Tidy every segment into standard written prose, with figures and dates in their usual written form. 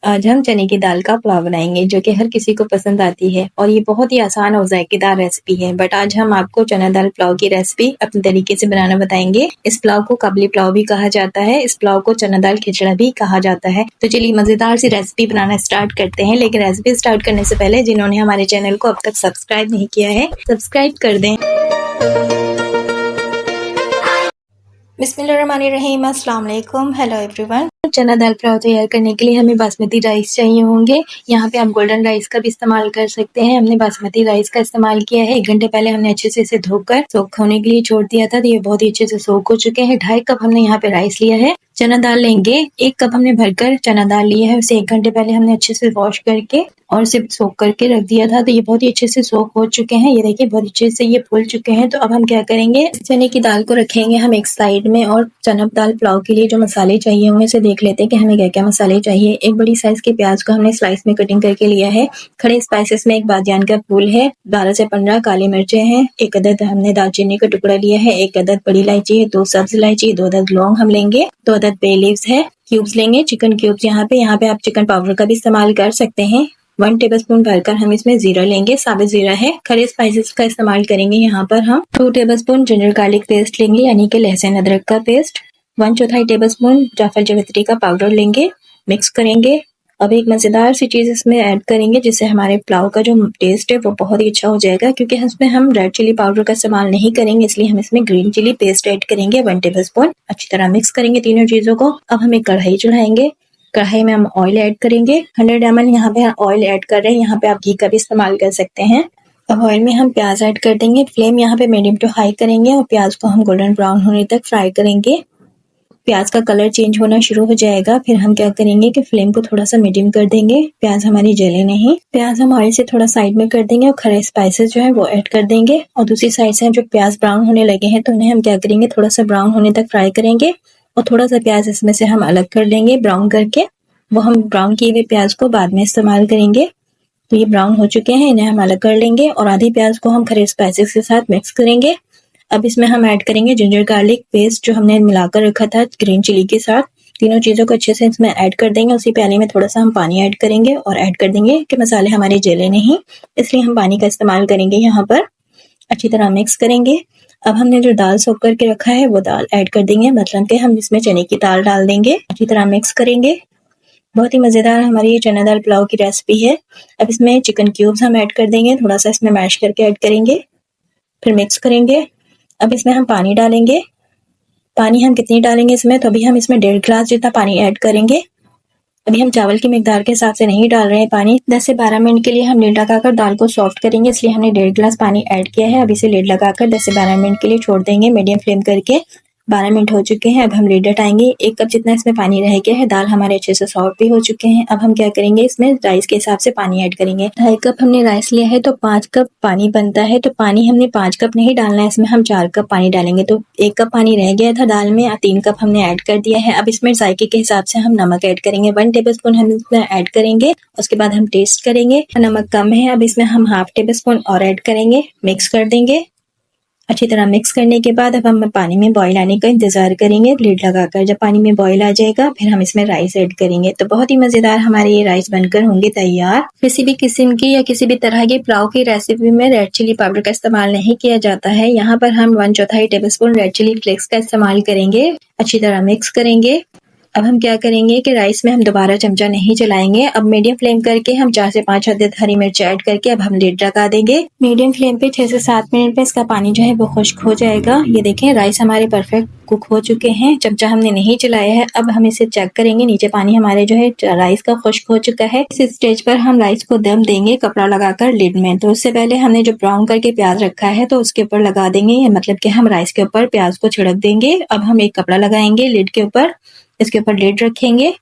आज हम चने की दाल का पुलाव बनाएंगे जो कि हर किसी को पसंद आती है और ये बहुत ही आसान और जायकेदार रेसिपी है। बट आज हम आपको चना दाल पुलाव की रेसिपी अपने तरीके से बनाना बताएंगे। इस पुलाव को काबली पुलाव भी कहा जाता है। इस पुलाव को चना दाल खिचड़ा भी कहा जाता है। तो चलिए मजेदार सी रेसिपी बनाना स्टार्ट करते हैं। लेकिन रेसिपी स्टार्ट करने से पहले जिन्होंने हमारे चैनल को अब तक सब्सक्राइब नहीं किया है, सब्सक्राइब कर दें। बिस्मिल्लाहिर्रहमानिर्रहीम, अस्सलाम वालेकुम, हेलो एवरीवन। चना दाल पुलाव तैयार करने के लिए हमें बासमती राइस चाहिए होंगे। यहाँ पे आप गोल्डन राइस का भी इस्तेमाल कर सकते हैं। हमने बासमती राइस का इस्तेमाल किया है। 1 घंटे पहले हमने अच्छे से इसे धोकर सोख होने के लिए छोड़ दिया था, तो ये बहुत ही अच्छे से सोख हो चुके हैं। 2.5 कप हमने यहाँ पे राइस लिया है। चना दाल लेंगे, 1 कप हमने भरकर चना दाल लिया है। उसे 1 घंटे पहले हमने अच्छे से वॉश करके और इसे सोख करके रख दिया था, तो ये बहुत ही अच्छे से सोख हो चुके हैं। ये देखिए बहुत अच्छे से ये फूल चुके हैं। तो अब हम क्या करेंगे, चने की दाल को रखेंगे हम एक साइड में और चना दाल पुलाव के लिए जो मसाले चाहिए होंगे उसे देख लेते हैं कि हमें क्या क्या मसाले चाहिए। एक बड़ी साइज के प्याज को हमने स्लाइस में कटिंग करके लिया है। खड़े स्पाइसेस में 1 बादियान का फूल है, 12 से 15 काली मिर्चें हैं, 1 अदद हमने दालचीनी का टुकड़ा लिया है, 1 अदद बड़ी इलायची है, 2 सब्ज इलायची, 2 अदद लौंग हम लेंगे, 2 अदद बे लीव्स है, क्यूब्स लेंगे, चिकन क्यूब्स यहाँ पे आप चिकन पाउडर का भी इस्तेमाल कर सकते हैं। 1 टेबलस्पून भरकर हम इसमें जीरा लेंगे, साबित जीरा है। खड़े स्पाइसेस का इस्तेमाल करेंगे यहाँ पर हम 2 टेबलस्पून जिंजर गार्लिक पेस्ट लेंगे, यानी कि लहसुन अदरक का पेस्ट। 1/4 टेबलस्पून जाफर जावित्री का पाउडर लेंगे, मिक्स करेंगे। अब एक मजेदार सी चीज इसमें ऐड करेंगे जिससे हमारे पुलाव का जो टेस्ट है वो बहुत ही अच्छा हो जाएगा, क्योंकि इसमें हम रेड चिली पाउडर का इस्तेमाल नहीं करेंगे, इसलिए हम इसमें ग्रीन चिली पेस्ट ऐड करेंगे 1 टेबलस्पून। अच्छी तरह मिक्स करेंगे तीनों चीजों को। अब हम एक कढ़ाई चढ़ाएंगे, कढ़ाई में हम ऑयल ऐड करेंगे। 100 ml यहाँ पे ऑयल ऐड कर रहे हैं, यहाँ पे आप घी का भी इस्तेमाल कर सकते हैं। अब ऑयल में हम प्याज ऐड कर देंगे। फ्लेम यहाँ पे मीडियम टू हाई करेंगे और प्याज को हम गोल्डन ब्राउन होने तक फ्राई करेंगे। प्याज का कलर चेंज होना शुरू हो जाएगा, फिर हम क्या करेंगे कि फ्लेम को थोड़ा सा मीडियम कर देंगे, प्याज हमारी जले नहीं। प्याज हम ऑयल से थोड़ा साइड में कर देंगे और खड़े स्पाइसेस जो है वो ऐड कर देंगे। और दूसरी साइड से जो प्याज ब्राउन होने लगे हैं तो उन्हें हम क्या करेंगे, थोड़ा सा ब्राउन होने तक फ्राई करेंगे और थोड़ा सा प्याज इसमें से हम अलग कर लेंगे ब्राउन करके। वो हम ब्राउन किए हुए प्याज को बाद में इस्तेमाल करेंगे। तो ये ब्राउन हो चुके हैं, इन्हें हम अलग कर लेंगे और आधी प्याज को हम खड़े स्पाइसेस के साथ मिक्स करेंगे। अब इसमें हम ऐड करेंगे जिंजर गार्लिक पेस्ट जो हमने मिलाकर रखा था ग्रीन चिली के साथ। तीनों चीजों को अच्छे से इसमें ऐड कर देंगे। उसी प्याले में थोड़ा सा हम पानी ऐड करेंगे और ऐड कर देंगे कि मसाले हमारे जले नहीं, इसलिए हम पानी का इस्तेमाल करेंगे यहाँ पर। अच्छी तरह मिक्स करेंगे। अब हमने जो दाल सोख करके रखा है वो दाल ऐड कर देंगे, मतलब कि हम इसमें चने की दाल डाल देंगे। अच्छी तरह मिक्स करेंगे। बहुत ही मजेदार हमारी ये चना दाल पुलाव की रेसिपी है। अब इसमें चिकन क्यूब्स हम ऐड कर देंगे, थोड़ा सा इसमें मैश करके ऐड करेंगे, फिर मिक्स करेंगे। अब इसमें हम पानी डालेंगे। पानी हम कितनी डालेंगे इसमें, तो अभी हम इसमें 1.5 गिलास जितना पानी ऐड करेंगे। अभी हम चावल की मिकदार के हिसाब से नहीं डाल रहे हैं पानी। 10 से 12 मिनट के लिए हम लीड लगाकर दाल को सॉफ्ट करेंगे, इसलिए हमने 1.5 गिलास पानी ऐड किया है। अभी इसे लीड लगाकर 10 से 12 मिनट के लिए छोड़ देंगे मीडियम फ्लेम करके। 12 मिनट हो चुके हैं, अब हम लीड हटाएंगे। 1 कप जितना इसमें पानी रह गया है। दाल हमारे अच्छे से सॉफ्ट भी हो चुके हैं। अब हम क्या करेंगे, इसमें राइस के हिसाब से पानी ऐड करेंगे। 2.5 कप हमने राइस लिया है तो 5 कप पानी बनता है। तो पानी हमने 5 कप नहीं डालना है, इसमें हम 4 कप पानी डालेंगे। तो 1 कप पानी रह गया था दाल में, 3 कप हमने ऐड कर दिया है। अब इसमें जायके के हिसाब से हम नमक ऐड करेंगे, 1 टेबलस्पून हम इसमें ऐड करेंगे। उसके बाद हम टेस्ट करेंगे, नमक कम है, अब इसमें हम 1/2 टेबलस्पून और ऐड करेंगे, मिक्स कर देंगे। अच्छी तरह मिक्स करने के बाद अब हम पानी में बॉईल आने का इंतजार करेंगे लीड लगाकर। जब पानी में बॉईल आ जाएगा फिर हम इसमें राइस ऐड करेंगे। तो बहुत ही मजेदार हमारे ये राइस बनकर होंगे तैयार। किसी भी किस्म की या किसी भी तरह की पुलाव की रेसिपी में रेड चिली पाउडर का इस्तेमाल नहीं किया जाता है। यहाँ पर हम 1/4 टेबलस्पून रेड चिली फ्लेक्स का इस्तेमाल करेंगे। अच्छी तरह मिक्स करेंगे। अब हम क्या करेंगे कि राइस में हम दोबारा चमचा नहीं चलाएंगे। अब मीडियम फ्लेम करके हम 4 से 5 अदद हरी मिर्च ऐड करके अब हम लीड लगा देंगे। मीडियम फ्लेम पे 6 से 7 मिनट में इसका पानी जो है वो खुश्क हो जाएगा। ये देखें राइस हमारे परफेक्ट कुक हो चुके हैं, चमचा हमने नहीं चलाया है। अब हम इसे चेक करेंगे, नीचे पानी हमारे जो है राइस का खुश्क हो चुका है। इस स्टेज पर हम राइस को दम देंगे कपड़ा लगाकर लिड में। तो उससे पहले हमने जो ब्राउन करके प्याज रखा है तो उसके ऊपर लगा देंगे, मतलब कि हम राइस के ऊपर प्याज को छिड़क देंगे। अब हम एक कपड़ा लगाएंगे लिड के ऊपर, इसके ऊपर लीड रखेंगे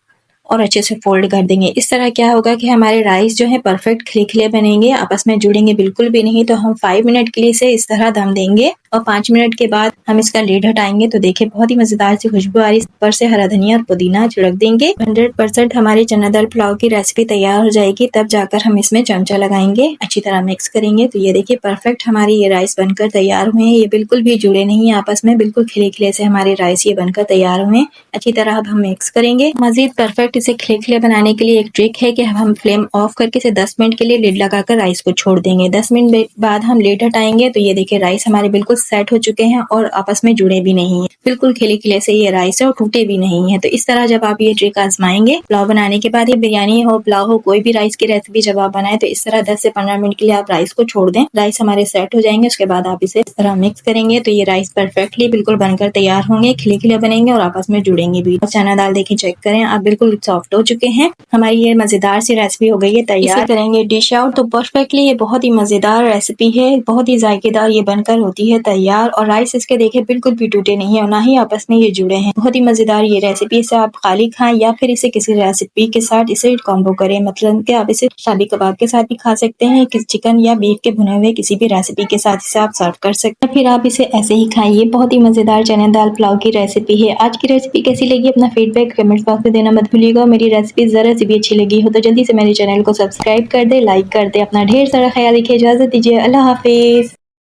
और अच्छे से फोल्ड कर देंगे। इस तरह क्या होगा कि हमारे राइस जो है परफेक्ट खिले खिले बनेंगे, आपस में जुड़ेंगे बिल्कुल भी नहीं। तो हम 5 मिनट के लिए इसे इस तरह दम देंगे। और 5 मिनट के बाद हम इसका लिड हटाएंगे तो देखिए बहुत ही मजेदार सी खुशबू आ रही है। ऊपर से हरा धनिया और पुदीना छिड़क देंगे। 100% हमारी चना दाल पुलाव की रेसिपी तैयार हो जाएगी। तब जाकर हम इसमें चमचा लगाएंगे, अच्छी तरह मिक्स करेंगे। तो ये देखिए परफेक्ट हमारे ये राइस बनकर तैयार हुए हैं। ये बिल्कुल भी जुड़े नहीं है आपस में, बिल्कुल खिले खिले से हमारे राइस ये बनकर तैयार हुए हैं। अच्छी तरह अब हम मिक्स करेंगे। मजीद परफेक्ट इसे खिले खिले बनाने के लिए एक ट्रिक है कि हम फ्लेम ऑफ करके इसे 10 मिनट के लिए लिड लगाकर राइस को छोड़ देंगे। 10 मिनट बाद हम लिड हटाएंगे तो ये देखिए राइस हमारे बिल्कुल सेट हो चुके हैं और आपस में जुड़े भी नहीं है। बिल्कुल खिले खिले से ये राइस है और टूटे भी नहीं है। तो इस तरह जब आप ये ट्रिक आजमाएंगे पुलाव बनाने के बाद, ये बिरयानी हो पुलाव हो कोई भी राइस की रेसिपी जब आप बनाए तो इस तरह 10 से 15 मिनट के लिए आप राइस को छोड़ दें। राइस हमारे सेट हो जाएंगे। उसके बाद आप इसे इस तरह मिक्स करेंगे तो ये राइस परफेक्टली बिल्कुल बनकर तैयार होंगे, खिले खिले बनेंगे और आपस में जुड़ेंगे भी। चना दाल देखिए चेक करें, आप बिल्कुल सॉफ्ट हो चुके हैं। हमारी ये मजेदार सी रेसिपी हो गई है तैयार। इसे करेंगे डिश आउट तो परफेक्टली ये बहुत ही मजेदार रेसिपी है, बहुत ही जायकेदार ये बनकर होती है तैयार। और राइस इसके देखिए बिल्कुल भी टूटे नहीं है और ना ही आपस में ये जुड़े हैं। बहुत ही मजेदार ये रेसिपी। इसे आप खाली खाएं या फिर इसे किसी रेसिपी के साथ इसे कॉम्बो करें। मतलब कि आप इसे शादी कबाब के साथ भी खा सकते हैं, चिकन या बीफ के भुने हुए किसी भी रेसिपी के साथ इसे आप सर्व कर सकते हैं, फिर आप इसे ऐसे ही खाइए। बहुत ही मजेदार चना दाल पुलाव की रेसिपी है। आज की रेसिपी कैसी लगी अपना फीडबैक कमेंट बॉक्स में देना मत भूलिएगा। मेरी रेसिपी जरा सी भी अच्छी लगी हो तो जल्दी से मेरे चैनल को सब्सक्राइब कर दे, लाइक कर दे। अपना ढेर सारा ख्याल रखिए। इजाजत दीजिए। अल्लाह हाफिज।